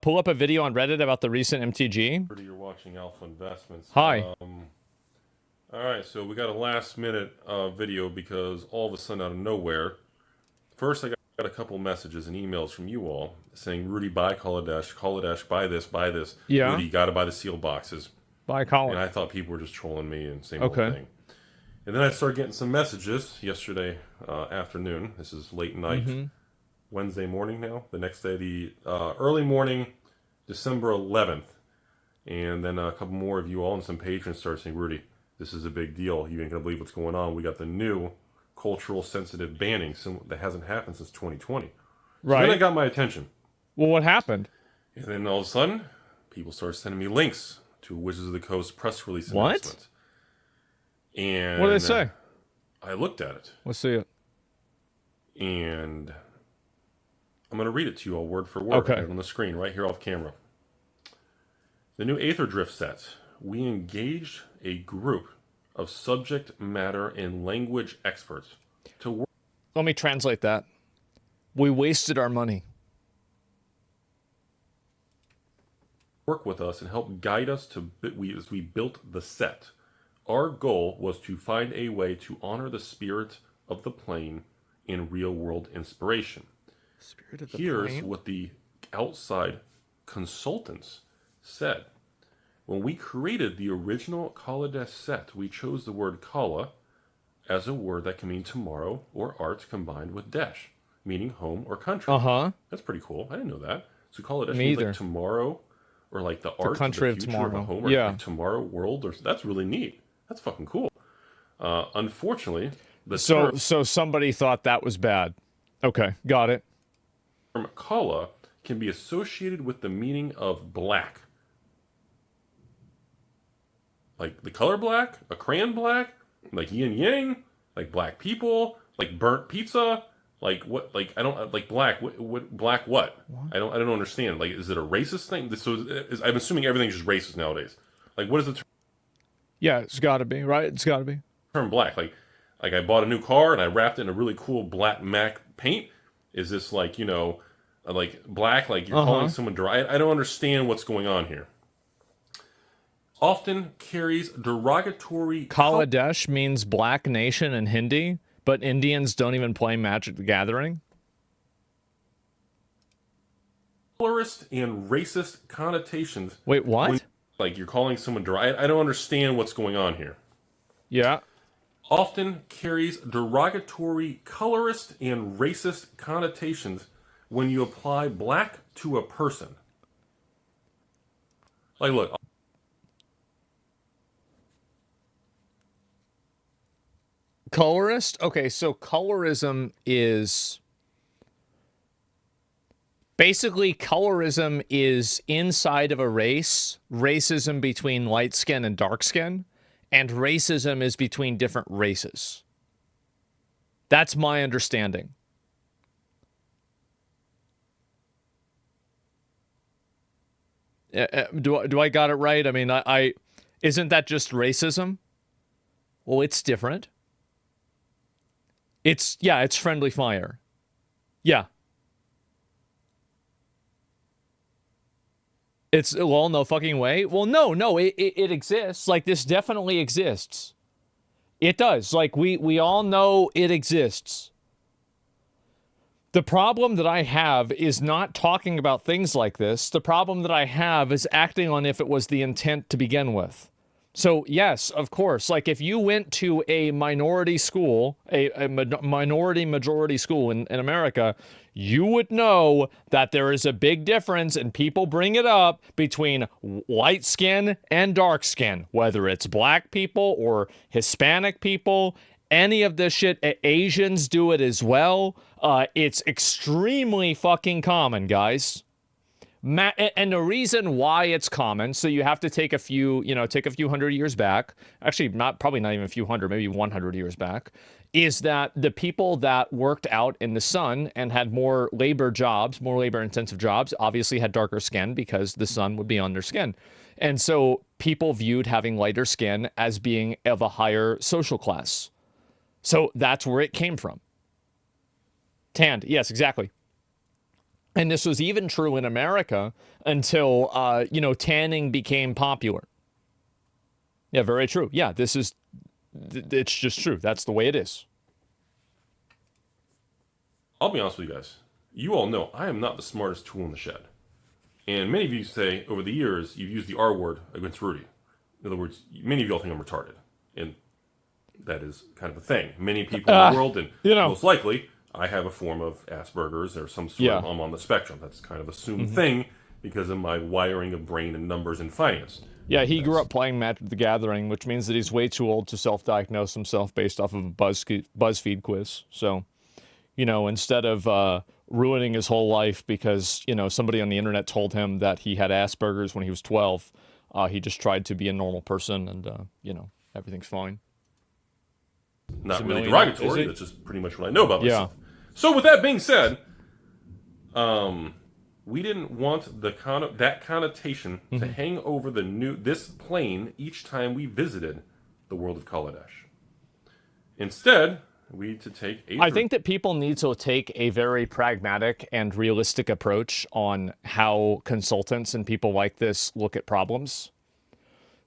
pull up a video on Reddit about the recent MTG? You're watching Alpha Investments. Hi. All right, so we got a last-minute video because all of a sudden, out of nowhere, first I got a couple messages and emails from you all saying, Rudy, buy Kaladesh, buy this. Yeah. Rudy, you got to buy the sealed boxes. Buy Colin. And I thought people were just trolling me and same Okay. old thing. And then I started getting some messages yesterday afternoon. This is late night, Wednesday morning now. The next day, the early morning, December 11th. And then a couple more of you all and some patrons started saying, Rudy, this is a big deal. You ain't going to believe what's going on. We got the new cultural sensitive banning that hasn't happened since 2020. Right. So then it got my attention. Well, what happened? And then all of a sudden, people started sending me links to Wizards of the Coast press release What? announcement. And What did they say? I looked at it. Let's see it. And I'm going to read it to you all word for word Okay. on the screen right here off camera. The new Aether Drift set. We engaged a group of subject matter and language experts to Let me translate that. We wasted our money. work with us and help guide us as we built the set. Our goal was to find a way to honor the spirit of the plane in real-world inspiration. Spirit of the Here's plane? what the outside consultants said. When we created the original Kaladesh set, we chose the word Kala as a word that can mean tomorrow or art combined with Desh, meaning home or country. Uh-huh. That's pretty cool. I didn't know that. So Kaladesh Me means either. like tomorrow or like the art, country the of future tomorrow. of a home, or Yeah. like tomorrow world. That's really neat. That's fucking cool. Unfortunately, the So somebody thought that was bad. Okay, got it. term Kala can be associated with the meaning of black. Like the color black, a crayon black, like yin yang, like black people, like burnt pizza, like what? Like I don't like black. What black? What? I don't understand. Like, is it a racist thing? I'm assuming everything's just racist nowadays. Like, what is the Yeah, it's got to be, right? It's got to be. term black? Like I bought a new car and I wrapped it in a really cool black Mac paint. Is this like like black? Like you're calling someone dry? I don't understand what's going on here. Often carries derogatory Kaladesh means black nation in Hindi, but Indians don't even play Magic the Gathering. colorist and racist connotations. Wait, what? Like you're calling someone dry. I don't understand what's going on here. Yeah. Often carries derogatory colorist and racist connotations when you apply black to a person. Like, look. Colorist? Okay, so colorism is... Basically, colorism is inside of a race, racism between light skin and dark skin, and racism is between different races. That's my understanding. Do I got it right? I mean, I isn't that just racism? Well, it's different. It's friendly fire. Yeah. It's, well, no fucking way. Well, no, it exists. Like, this definitely exists. It does. Like, we all know it exists. The problem that I have is not talking about things like this. The problem that I have is acting on if it was the intent to begin with. So, yes, of course, like if you went to a minority school, a minority majority school in America, you would know that there is a big difference, and people bring it up, between light skin and dark skin, whether it's black people or Hispanic people, any of this shit. Asians do it as well. It's extremely fucking common, guys. And the reason why it's common, so you have to take a few hundred years back, actually probably not even a few hundred, maybe 100 years back, is that the people that worked out in the sun and had more labor intensive jobs, obviously had darker skin because the sun would be on their skin. And so people viewed having lighter skin as being of a higher social class. So that's where it came from. Tanned, yes, exactly. And this was even true in America until, tanning became popular. Yeah, very true. Yeah, it's just true. That's the way it is. I'll be honest with you guys. You all know I am not the smartest tool in the shed. And many of you say over the years you've used the R word against Rudy. In other words, many of you all think I'm retarded. And that is kind of a thing. Many people in the world, and most likely, I have a form of Asperger's or some sort of, I'm on the spectrum. That's kind of assumed thing because of my wiring of brain and numbers and finance. Yeah, he grew up playing Magic the Gathering, which means that he's way too old to self-diagnose himself based off of a BuzzFeed quiz. So, instead of ruining his whole life because, somebody on the internet told him that he had Asperger's when he was 12, he just tried to be a normal person and, everything's fine. Not really derogatory. That's just pretty much what I know about myself. Yeah. So with that being said, we didn't want that connotation to hang over this plane each time we visited the world of Kaladesh. Instead, I think that people need to take a very pragmatic and realistic approach on how consultants and people like this look at problems.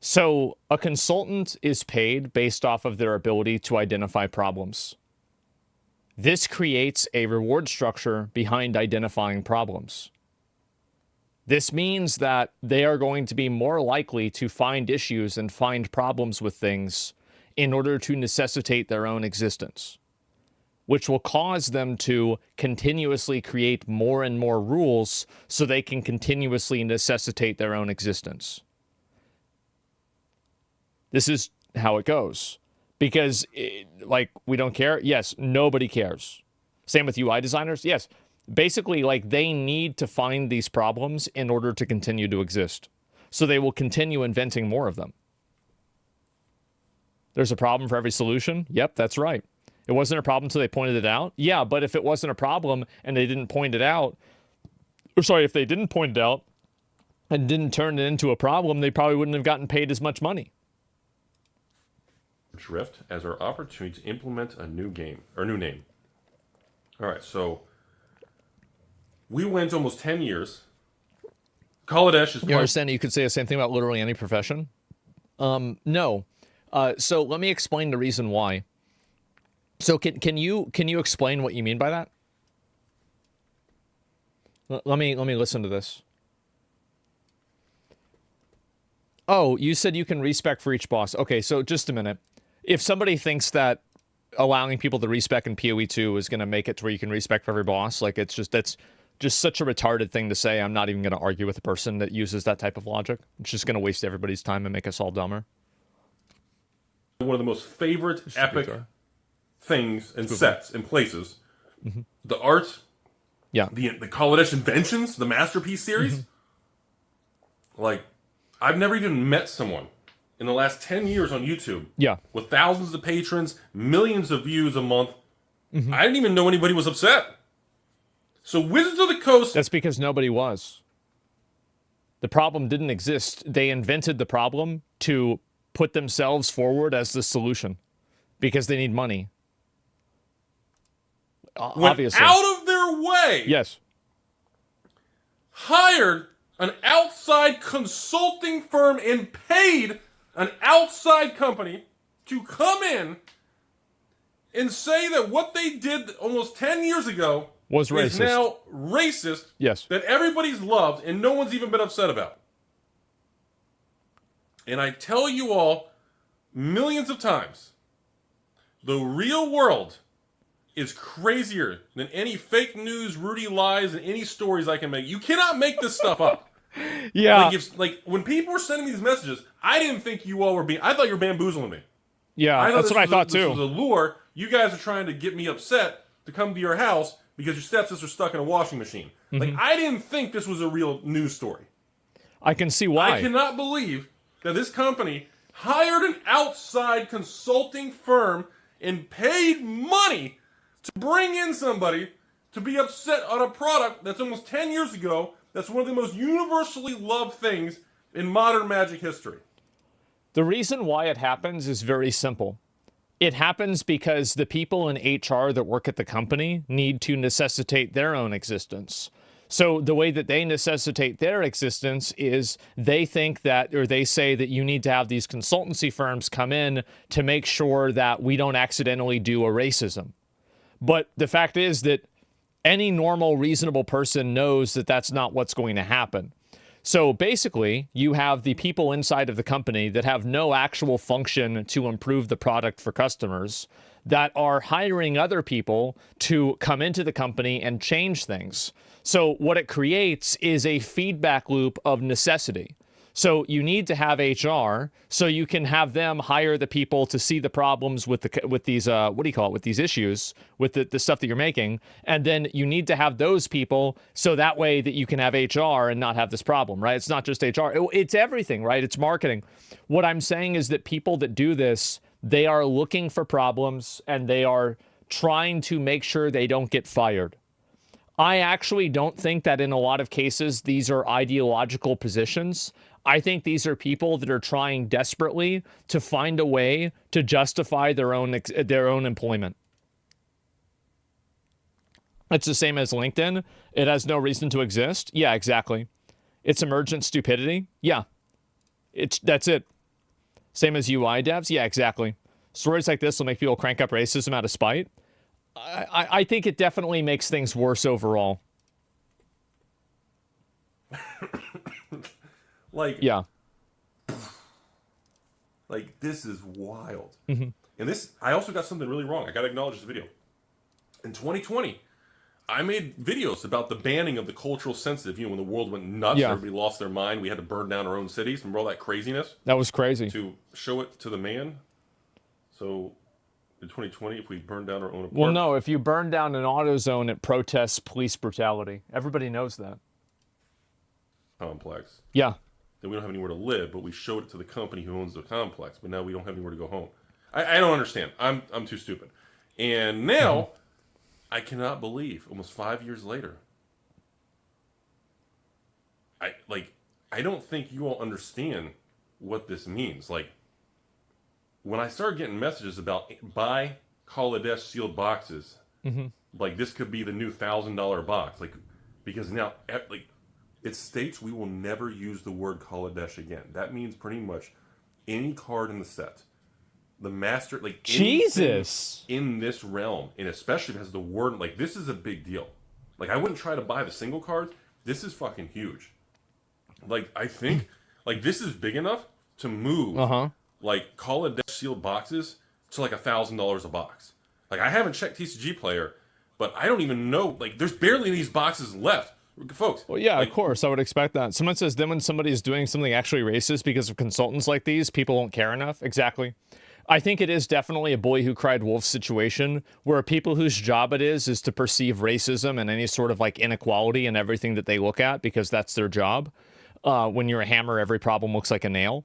So a consultant is paid based off of their ability to identify problems. This creates a reward structure behind identifying problems. This means that they are going to be more likely to find issues and find problems with things in order to necessitate their own existence, which will cause them to continuously create more and more rules so they can continuously necessitate their own existence. This is how it goes. Because, we don't care? Yes, nobody cares. Same with UI designers? Yes. Basically, they need to find these problems in order to continue to exist. So they will continue inventing more of them. There's a problem for every solution? Yep, that's right. It wasn't a problem until they pointed it out? Yeah, but if it wasn't a problem and they didn't point it out, if they didn't point it out and didn't turn it into a problem, they probably wouldn't have gotten paid as much money. Drift as our opportunity to implement a new name. All right, so we went almost 10 years. Kaladesh is... You understand that you could say the same thing about literally any profession? No. So let me explain the reason why. So can you explain what you mean by that? Let me listen to this. Oh, you said you can respec for each boss. Okay, so just a minute. If somebody thinks that allowing people to respec in PoE2 is going to make it to where you can respec for every boss, that's just such a retarded thing to say. I'm not even going to argue with a person that uses that type of logic. It's just going to waste everybody's time and make us all dumber. One of the most favorite epic things and sets and places. The art, the Kaladesh inventions, the Masterpiece series. I've never even met someone in the last 10 years on YouTube with thousands of patrons, millions of views a month. I didn't even know anybody was upset. So Wizards of the Coast... That's because nobody was. The problem didn't exist. They invented the problem to put themselves forward as the solution because they need money. Obviously. Went out of their way. Yes. Hired an outside consulting firm and paid an outside company to come in and say that what they did almost 10 years ago was racist. Is now racist. Yes. That everybody's loved and no one's even been upset about. And I tell you all millions of times, the real world is crazier than any fake news, Rudy lies, and any stories I can make. You cannot make this stuff up. Yeah. When people were sending me these messages, I didn't think you all were I thought you were bamboozling me. Yeah, that's what I thought too. This was a lure. You guys are trying to get me upset to come to your house because your stepsister's stuck in a washing machine. I didn't think this was a real news story. I can see why. I cannot believe that this company hired an outside consulting firm and paid money to bring in somebody to be upset on a product that's almost 10 years ago. That's one of the most universally loved things in modern Magic history. The reason why it happens is very simple. It happens because the people in HR that work at the company need to necessitate their own existence. So the way that they necessitate their existence is they think that, or they say that you need to have these consultancy firms come in to make sure that we don't accidentally do a racism. But the fact is that any normal, reasonable person knows that that's not what's going to happen. So basically, you have the people inside of the company that have no actual function to improve the product for customers that are hiring other people to come into the company and change things. So what it creates is a feedback loop of necessity. So you need to have HR so you can have them hire the people to see the problems with these with these issues with the stuff that you're making, and then you need to have those people so that way that you can have HR and not have this problem, right? It's not just HR, it's everything, right? It's marketing. What I'm saying is that people that do this, they are looking for problems and they are trying to make sure they don't get fired. I actually don't think that in a lot of cases these are ideological positions. I think these are people that are trying desperately to find a way to justify their own employment. It's the same as LinkedIn. It has no reason to exist. Yeah, exactly. It's emergent stupidity. Yeah, that's it. Same as UI devs. Yeah, exactly. Stories like this will make people crank up racism out of spite. I think it definitely makes things worse overall. Yeah. Like, this is wild. Mm-hmm. And I also got something really wrong. I got to acknowledge this video. In 2020, I made videos about the banning of the cultural sensitive. When the world went nuts, everybody lost their mind. We had to burn down our own cities. Remember all that craziness? That was crazy. To show it to the man. So, in 2020, if we burn down our own apartment. Well, no, if you burn down an AutoZone, it protests police brutality. Everybody knows that. Complex. Yeah. Then we don't have anywhere to live, but we showed it to the company who owns the complex. But now we don't have anywhere to go home. I don't understand. I'm too stupid. And now, I cannot believe, almost 5 years later, I don't think you all understand what this means. Like, when I started getting messages about buy Kaladesh sealed boxes, like this could be the new $1,000 box, like, because now, like, it states we will never use the word Kaladesh again. That means pretty much any card in the set, the master, like, Jesus, in this realm, and especially if it has the word, like, this is a big deal. Like, I wouldn't try to buy the single cards. This is fucking huge. Like, I think, like, this is big enough to move. Like, Kaladesh sealed boxes to like $1,000 a box. Like, I haven't checked TCG Player, but I don't even know. Like, there's barely these boxes left, folks. Well, yeah, like, of course, I would expect that. Someone says then when somebody is doing something actually racist because of consultants like these, people won't care enough. Exactly. I think it is definitely a boy who cried wolf situation where people whose job it is to perceive racism and any sort of like inequality in everything that they look at because that's their job. When you're a hammer, every problem looks like a nail.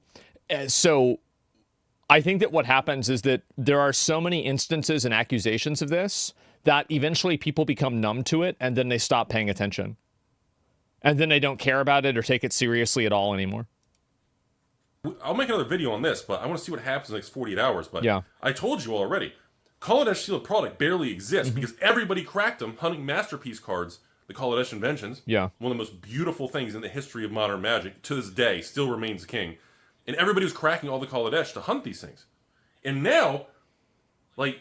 So I think that what happens is that there are so many instances and accusations of this that eventually people become numb to it and then they stop paying attention. And then they don't care about it or take it seriously at all anymore. I'll make another video on this, but I want to see what happens in the next 48 hours. But yeah. I told you already, Kaladesh sealed product barely exists because everybody cracked them hunting masterpiece cards, the Kaladesh inventions. Yeah. One of the most beautiful things in the history of modern Magic, to this day, still remains king. And everybody was cracking all the Kaladesh to hunt these things. And now, like,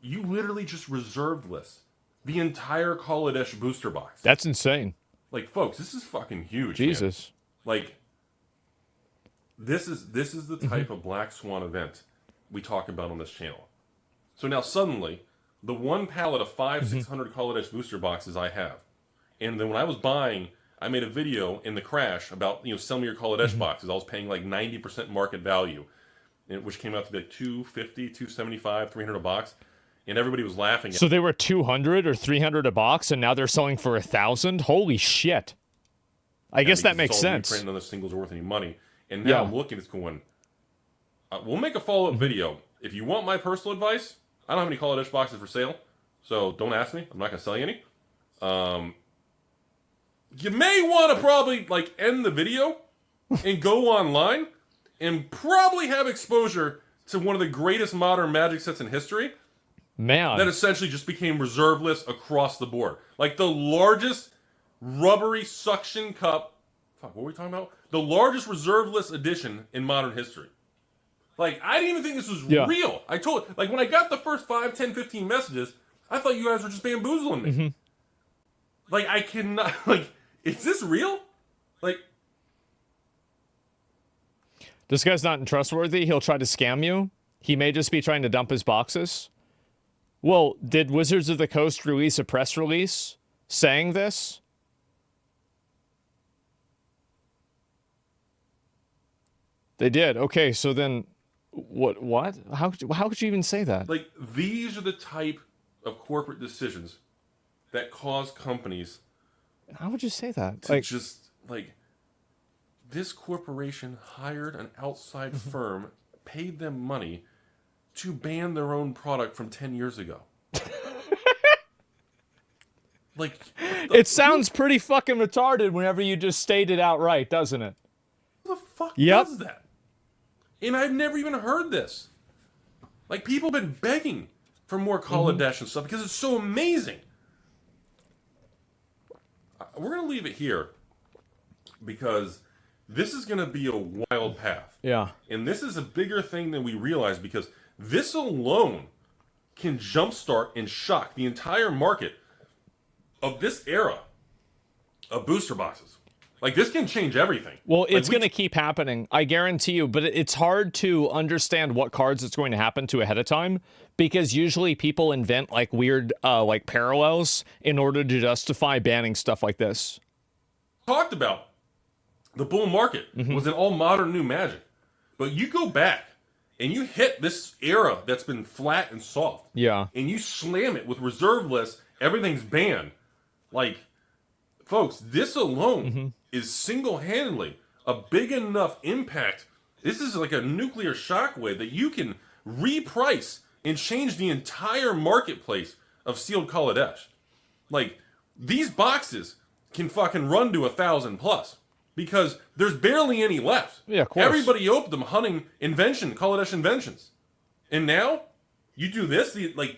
you literally just reserved list the entire Kaladesh booster box. That's insane. Like, folks, this is fucking huge. Jesus. Man. Like, this is the type of Black Swan event we talk about on this channel. So now suddenly, the one pallet of 600 Kaladesh booster boxes I have, and then when I was buying, I made a video in the crash about, sell me your Kaladesh boxes. I was paying like 90% market value, which came out to be like $250, $275, $300 a box, and everybody was laughing at So they were $200 or $300 a box, and now they're selling for $1,000? Holy shit. I guess that makes sense. None of the singles are worth any money. And now I'm looking, it's going, we'll make a follow-up video. If you want my personal advice, I don't have any Kaladesh boxes for sale, so don't ask me. I'm not going to sell you any. You may want to probably, like, end the video and go online and probably have exposure to one of the greatest modern Magic sets in history. Man. That essentially just became reserve list across the board. Like, the largest rubbery suction cup. Fuck, what were we talking about? The largest reserve-less edition in modern history. Like, I didn't even think this was real. I told, like, when I got the first 5, 10, 15 messages, I thought you guys were just bamboozling me. Like, I cannot, like, is this real? Like, this guy's not trustworthy. He'll try to scam you. He may just be trying to dump his boxes. Well, did Wizards of the Coast release a press release saying this? They did. Okay, so then what? How could you even say that? Like, these are the type of corporate decisions that cause companies. How would you say that? To just, like, this corporation hired an outside firm, paid them money to ban their own product from 10 years ago. Like, it sounds pretty fucking retarded whenever you just state it outright, doesn't it? Who the fuck does that? And I've never even heard this. Like, people have been begging for more Kaladesh and stuff because it's so amazing. We're going to leave it here because this is going to be a wild path. Yeah. And this is a bigger thing than we realize because this alone can jumpstart and shock the entire market of this era of booster boxes. Like, this can change everything. Well, it's going to keep happening, I guarantee you, but it's hard to understand what cards it's going to happen to ahead of time because usually people invent, like, weird, like, parallels in order to justify banning stuff like this. Talked about the bull market was an all modern new Magic. But you go back and you hit this era that's been flat and soft. Yeah. And you slam it with reserve lists, everything's banned. Like, folks, this alone is single-handedly a big enough impact. This is like a nuclear shockwave that you can reprice and change the entire marketplace of sealed Kaladesh. Like, these boxes can fucking run to 1,000 plus because there's barely any left. Yeah, of course. Everybody opened them hunting Kaladesh inventions. And now, you do this,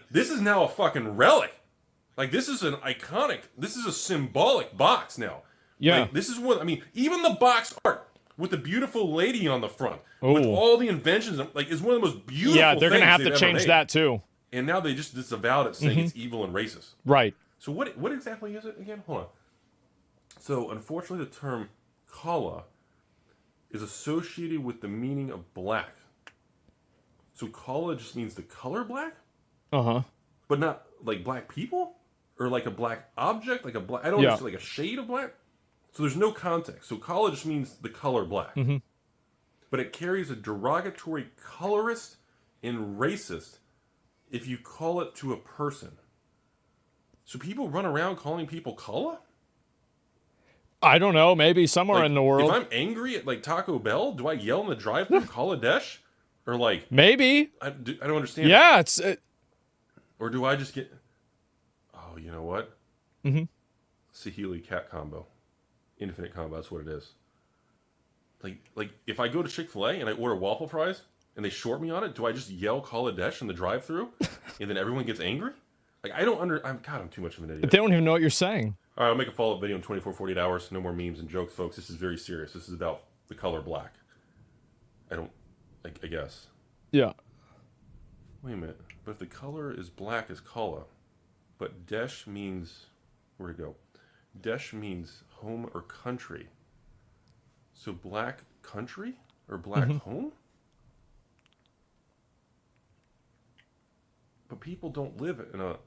this is now a fucking relic. Like, this is an iconic, this is a symbolic box now. Yeah. Like, this is what, I mean, even the box art with the beautiful lady on the front, with all the inventions, like, is one of the most beautiful Yeah, they're going to have to change that, too. And now they just disavowed it, saying it's evil and racist. Right. So what exactly is it again? Hold on. So, unfortunately, the term Kala is associated with the meaning of black. So, Kala just means the color black? Uh-huh. But not, like, black people? Or like a black object? Like a black, I don't know, like a shade of black? So there's no context. So Kala just means the color black. But it carries a derogatory colorist and racist if you call it to a person. So people run around calling people Kala? I don't know. Maybe somewhere in the world. If I'm angry at, like, Taco Bell, do I yell in the drive-thru Kaladesh? Or, like... Maybe. I don't understand. Yeah, it's... Or do I just get... Oh, you know what? Sahili cat combo. Infinite combo, that's what it is. Like if I go to Chick-fil-A and I order waffle fries and they short me on it, do I just yell Kaladesh in the drive-thru and then everyone gets angry? Like, I don't I'm too much of an idiot. They don't even know what you're saying. All right, I'll make a follow-up video in 24, 48 hours. No more memes and jokes, folks. This is very serious. This is about the color black. I guess. Yeah. Wait a minute. But if the color is black as Kala, but Desh means, where'd it go? Desh means home or country. So black country or black home? But people don't live in a...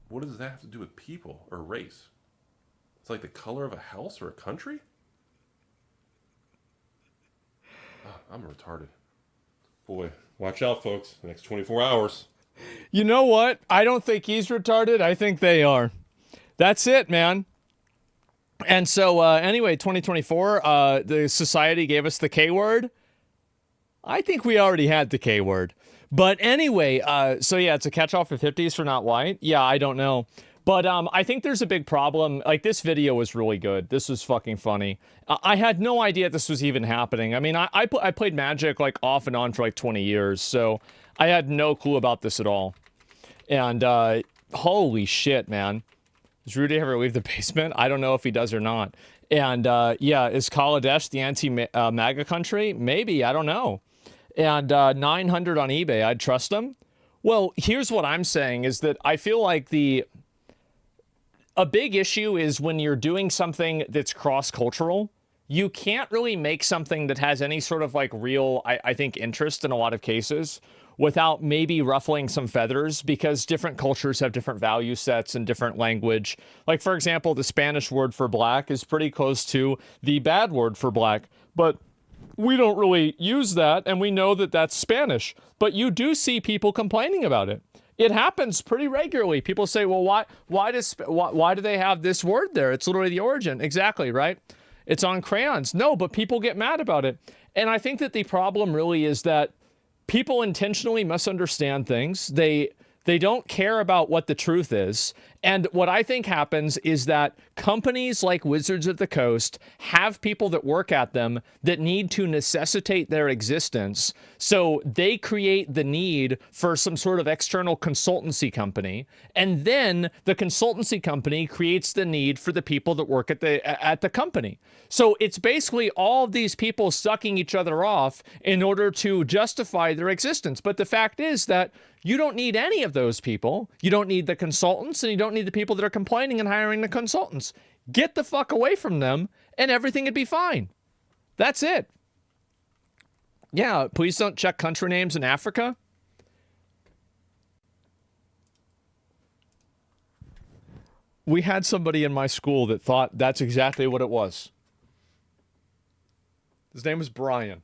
What does that have to do with people or race? It's like the color of a house or a country? Oh, I'm retarded. Boy, watch out, folks. The next 24 hours. You know what? I don't think he's retarded. I think they are. That's it, man. And so, anyway, 2024, the society gave us the K word. I think we already had the K word. But anyway, so yeah, it's a catch-all for 50s for not white. Yeah, I don't know. But I think there's a big problem. Like, this video was really good. This was fucking funny. I had no idea this was even happening. I mean, I played Magic, like, off and on for, like, 20 years. So I had no clue about this at all. And holy shit, man. Does Rudy ever leave the basement? I don't know if he does or not. And yeah, is Kaladesh the anti-MAGA country? Maybe, I don't know. And 900 on eBay, I'd trust them. Well, here's what I'm saying is that I feel like a big issue is when you're doing something that's cross-cultural, you can't really make something that has any sort of like real, I think, interest in a lot of cases without maybe ruffling some feathers, because different cultures have different value sets and different language. Like, for example, the Spanish word for black is pretty close to the bad word for black, but we don't really use that, and we know that that's Spanish. But you do see people complaining about it. It happens pretty regularly. People say, well, why do they have this word there? It's literally the origin. Exactly, right? It's on crayons. No, but people get mad about it. And I think that the problem really is that people intentionally misunderstand things. They don't care about what the truth is. And what I think happens is that companies like Wizards of the Coast have people that work at them that need to necessitate their existence. So they create the need for some sort of external consultancy company. And then the consultancy company creates the need for the people that work at the company. So it's basically all of these people sucking each other off in order to justify their existence. But the fact is that you don't need any of those people. You don't need the consultants, and you don't need the people that are complaining and hiring the consultants. Get the fuck away from them, and everything would be fine. That's it. Yeah, please don't check country names in Africa. We had somebody in my school that thought that's exactly what it was. His name was Brian.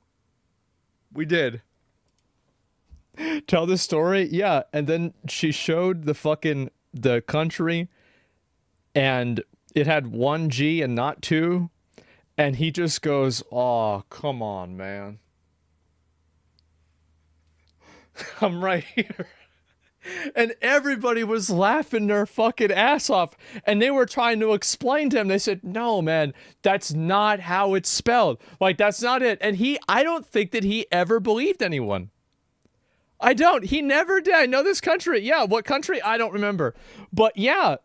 We did. Tell this story? Yeah. And then she showed the country, and it had 1 G and not 2. And he just goes, oh, come on, man. I'm right here. And everybody was laughing their fucking ass off. And they were trying to explain to him. They said, no, man, that's not how it's spelled. Like, that's not it. And I don't think that he ever believed anyone. I don't. He never did. I know this country. Yeah, what country? I don't remember. But yeah,